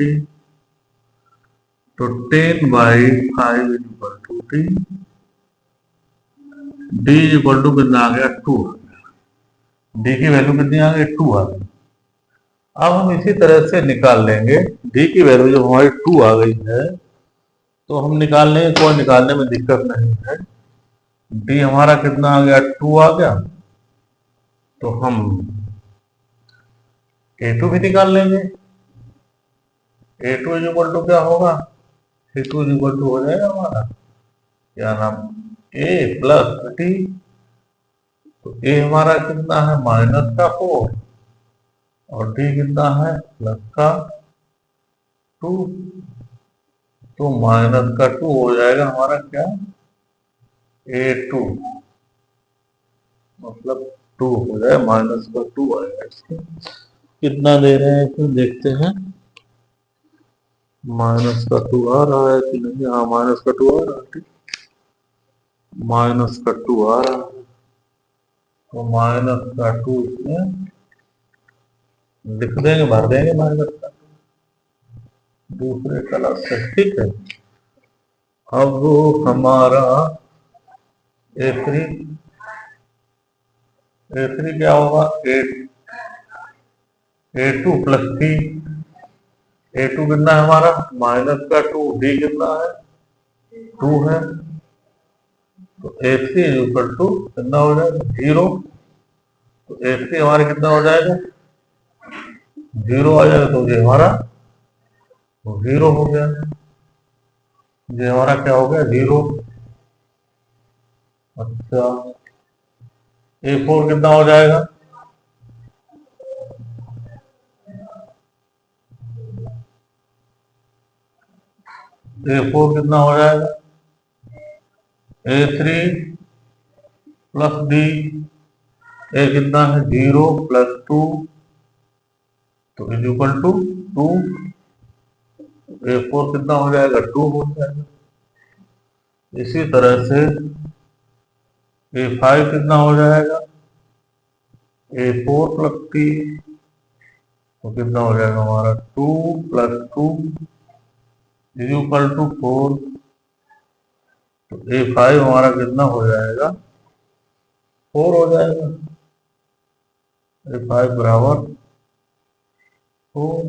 तो 10/5 = D। D कितना आ गया, 2 आ गया। D की वैल्यू कितनी आ गई, 2 आ गई। अब हम इसी तरह से निकाल लेंगे D की वैल्यू जब हमारी 2 आ गई है तो हम निकाल लेंगे, कोई निकालने में दिक्कत नहीं है। D हमारा कितना आ गया, 2 आ गया। तो हम A2 भी निकाल लेंगे। A2 = क्या होगा, A2 = हो जाएगा हमारा क्या नाम, A प्लस D। तो A हमारा कितना है, -4 और D कितना है, +2। तो -2 हो जाएगा हमारा क्या, A2, मतलब 2 हो जाए, -2 आएगा। इसके कितना दे रहे हैं तो देखते हैं, -2 आ रहा है कि नहीं। हाँ, -2 आ रहा है, ठीक, -2 आ रहा है। तो -2 इसमें लिख देंगे, भर देंगे -2 दूसरे कलर से, ठीक है। अब हमारा A3 क्या होगा, A2 + 3। A2 कितना है हमारा, -2, D कितना है, 2 है। तो A3 = कितना हो जाएगा, 0। तो A3 हमारे कितना हो जाएगा, 0 आ जाएगा। तो ये हमारा 0 हो गया, ये हमारा क्या हो गया, 0। अच्छा, A4 कितना हो जाएगा, A4 कितना हो जाएगा, A3 + D। A कितना है, 0 + 2, तो = 2। A4 कितना हो जाएगा, 2 हो जाएगा। इसी तरह से A5 कितना हो जाएगा, A4 + 3, तो कितना हो जाएगा हमारा, 2 + 2 = 4। तो A5 हमारा कितना हो जाएगा, 4 हो जाएगा। A5 = 4।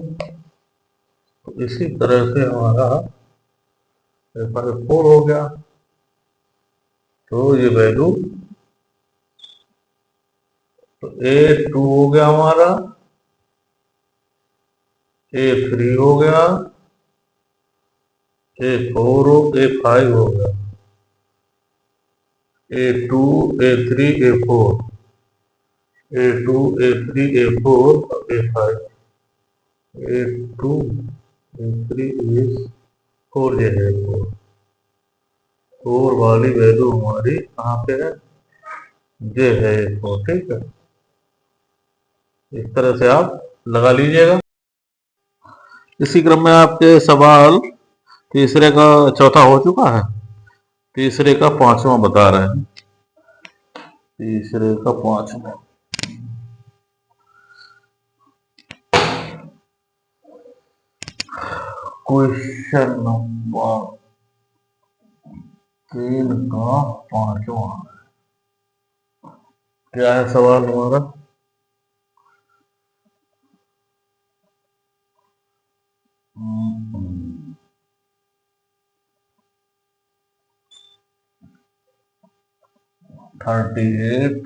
तो इसी तरह से हमारा A5 4 हो गया। तो ये वैल्यू, तो A2 हो गया हमारा, A3 हो गया, A5 हो गया, A2 A3 A4, A2 A3 A4 और A5, A2 A3 A4, ये है 4 वाली वैल्यू हमारी कहाँ पे है, ये है 4, ठीक है। इस तरह से आप लगा लीजिएगा। इसी क्रम में आपके सवाल तीसरे का चौथा हो चुका है, तीसरे का पांचवा बता रहे हैं। तीसरे का पांचवा क्वेश्चन नंबर 3 का पांचवा क्या है सवाल हमारा? हम्म, 38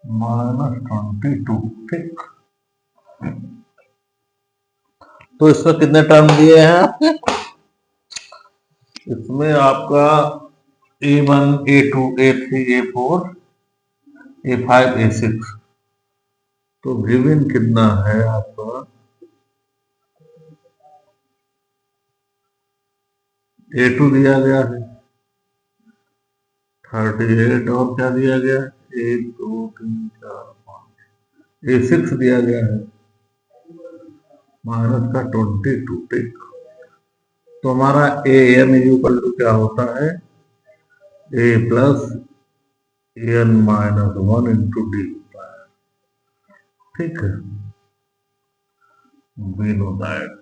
-22, ठीक। तो इसमें कितने टर्म दिए हैं आपके? इसमें आपका A1, A2, A3, A4, A5, A6। तो गिवन कितना है आपका? A2 दिया गया है 38 और क्या दिया गया? 1, 2, 3, 4, 5। A6 दिया गया है माइनस का 22, ठीक। तो हमारा AN इक्वल टू क्या होता है? A plus AN minus 1 into D होता है, ठीक है। We know that।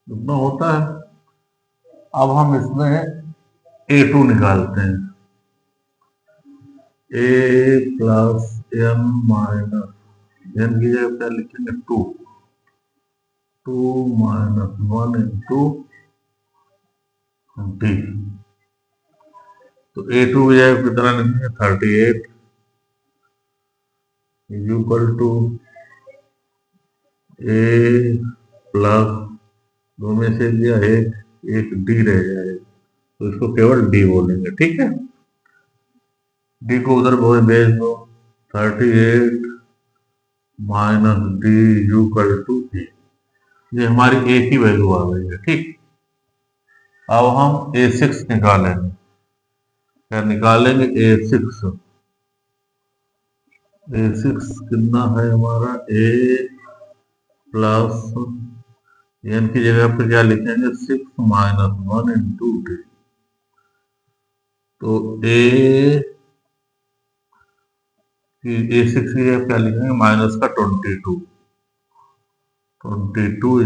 इतना होता है। अब हम इसमें A2 निकालते हैं। A plus N minus N की जगह क्या लिखेंगे? 2 माइनस 1 इंटू D। तो A2 की जगह कितना लिखेंगे? 38 इक्वल टू A प्लस दो में से दिया एक D रह जाएगा, तो इसको केवल D बोलेंगे, ठीक है। D को उधर भेज दो। 38 minus D equal to A। ये हमारी A की वैल्यू आ गई है, ठीक। अब हम A6 निकालेंगे। क्या निकालेंगे? A6 कितना है हमारा? A प्लस N की जगह पे क्या लिखेंगे? 6 माइनस 1 इंटू D। तो A6 की जगह क्या लिखेंगे? माइनस का 22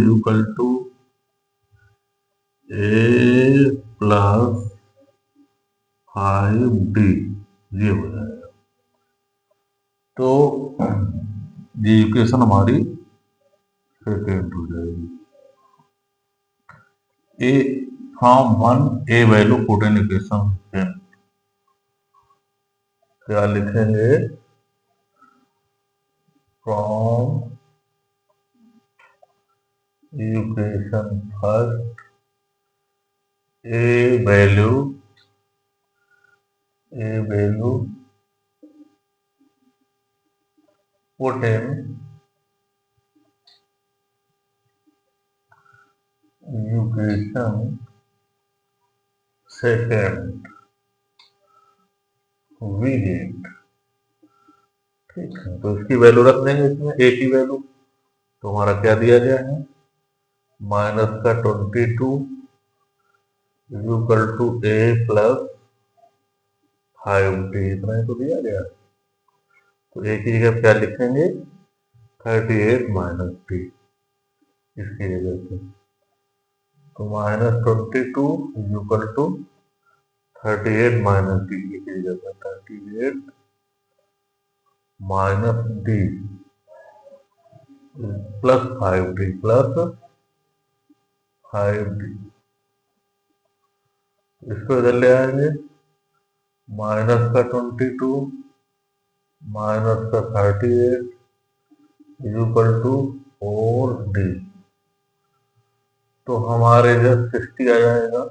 equal to A plus 5D, ये हो जाएगा। तो ये इक्वेशन हमारी सेकेंड हो जाएगी। A form 1 A value put in equation. क्या लिखेंगे? From equation first A value put in equation second we get, ठीक है। तो इसकी वैल्यू रख देंगे इसमें, ए की वैल्यू। तो हमारा क्या दिया गया है? माइनस का 22 equal to A plus 5D, इतना ही तो दिया गया। तो A की जगह क्या लिखेंगे? 38 माइनस D इसकी जगह पे। तो minus 22 equal to 38 minus D की जगह पे 38 minus D plus 5D plus 5D। इसको इधर ले आएंगे। माइनस का 22 माइनस का 38 इज इक्वल टू 4D। तो हमारे इधर 60 आ जाएगा,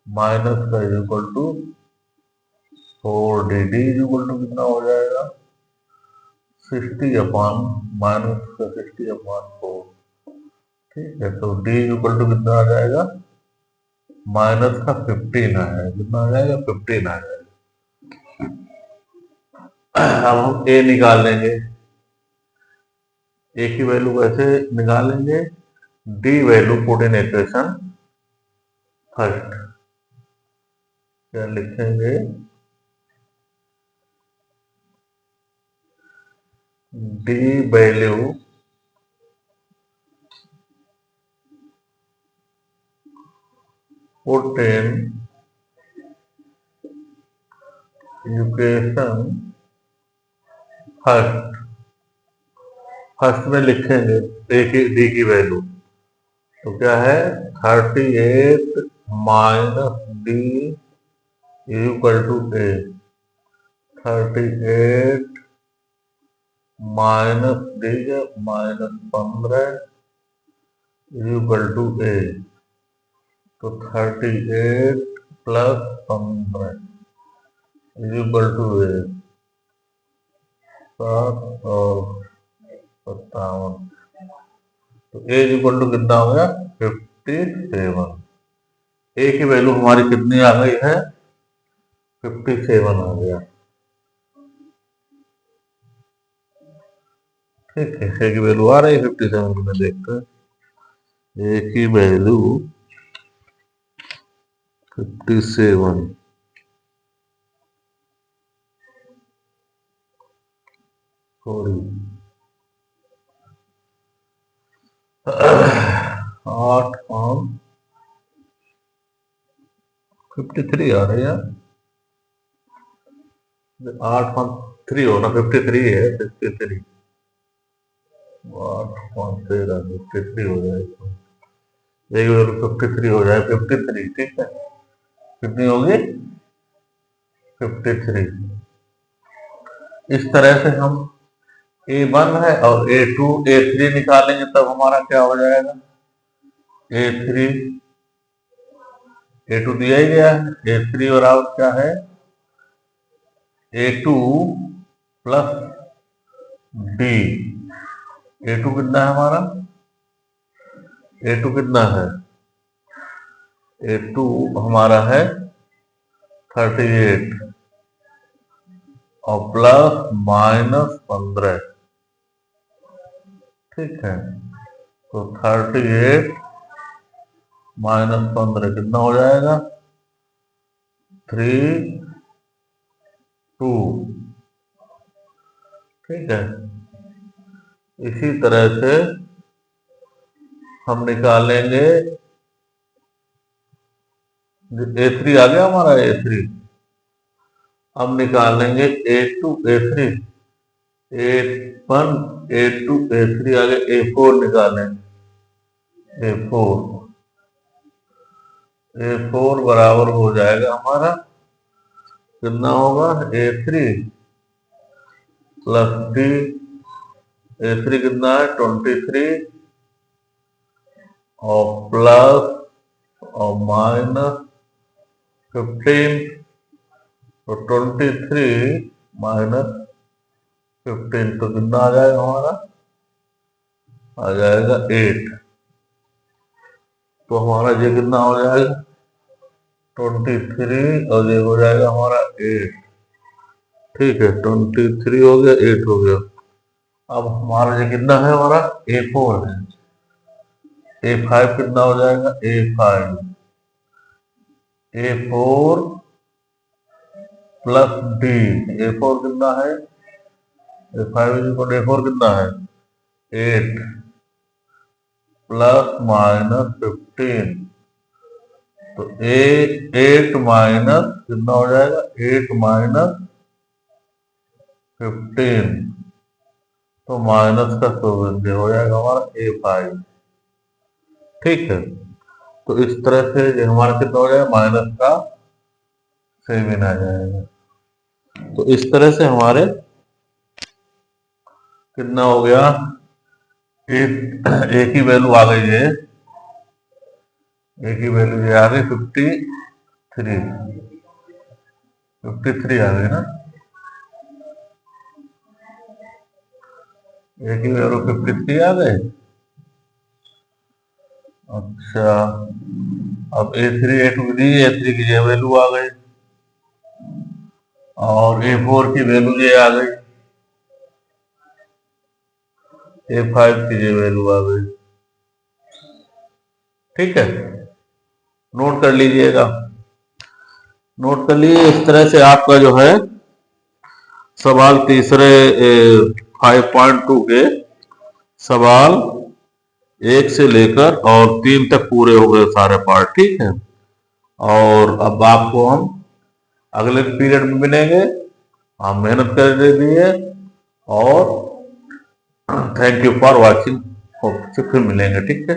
माइनस का is equal to 4D। D is equal to कितना हो जाएगा, 60 अपॉन माइनस का 60 अपॉन 4। ठीक है, तो डी इज इक्वल टू कितना आ जाएगा, माइनस का 15 आएगा। कितना आ जाएगा, 15 आ जाएगा। अब हम ए निकाल लेंगे। ए की वैल्यू कैसे निकालेंगे, D value put in equation first. क्या लिखेंगे, D value put in equation first. First में लिखेंगे ए की डी की वैल्यू, तो क्या है 38 minus D equal to A. 38 minus D minus 15 equal to A. तो 38 प्लस 15 इक्वल टू ए, 7 और 57। तो ए इक्वल टू कितना हो गया, 57। ए की वैल्यू हमारी कितनी आ गई है, 57 आ गया। ठीक है, ए की वैल्यू आ रही है 57 की, मैं देखते हैं ए की वैल्यू 57। सॉरी 8 और 53 आ रही है। 8.3 होना, 53 है, 53 8.13 53 हो जाएगा। एक वैल्यू 53 हो जाए, 53। ठीक है, कितनी होगी, 53। इस तरह से हम A1 है और A2 A3 निकालेंगे, तब हमारा क्या हो जाएगा, A3 A2 दिया ही गया है। A3 बराबर क्या है, A2 प्लस D। A2 कितना है हमारा, A2 कितना है, A2 हमारा है 38 और प्लस माइनस 15। ठीक है, तो 38 माइनस 15 कितना हो जाएगा, 3 2। ठीक है, इसी तरह से हम निकालेंगे, A3 आ गया हमारा A3। अब निकालेंगे A2 A3, A1 A2 A3 आ गया, A4 निकालेंगे। A4 बराबर हो जाएगा हमारा, कितना होगा, A3 प्लस D। A3 कितना है 23 और प्लस और माइनस 15। तो 23 माइनस 15 तो कितना आ जाएगा हमारा, आ जाएगा 8। तो हमारा ये कितना हो जाएगा, 23 और ये हो जाएगा हमारा 8। ठीक है, 23 हो गया, 8 हो गया। अब हमारा ये कितना है, हमारा A4 है। A5 कितना हो जाएगा, A5 A4 plus D। A4 कितना है, A4 कितना है 8 प्लस माइनस 15। तो 8 माइनस कितना हो जाएगा, 8 माइनस 15, तो माइनस का 7 हो जाएगा हमारा A5। ठीक है, तो इस तरह से ये हमारा कितना हो जाएगा, माइनस का 7 आ जाएगा। तो इस तरह से हमारे कितना हो गया, एक ही वैल्यू आ गई है, एक ही वैल्यू ये आ गई 53 आ गई ना, एक ही वैल्यू 53 आ गए। अच्छा, अब A3 A2 दी, A3 की ये वैल्यू आ गई और A4 की वैल्यू ये आ गई, A5 की ये वैल्यू आ गई। ठीक है, नोट कर लीजिएगा, नोट कर लीजिए। इस तरह से आपका जो है सवाल तीसरे 5.2 के सवाल 1 से लेकर और 3 तक पूरे हो गए सारे पार्ट। ठीक है, और अब आपको हम अगले पीरियड में मिलेंगे। आप मेहनत कर लीजिए और थैंक यू फॉर वॉचिंग। फिर मिलेंगे। ठीक है।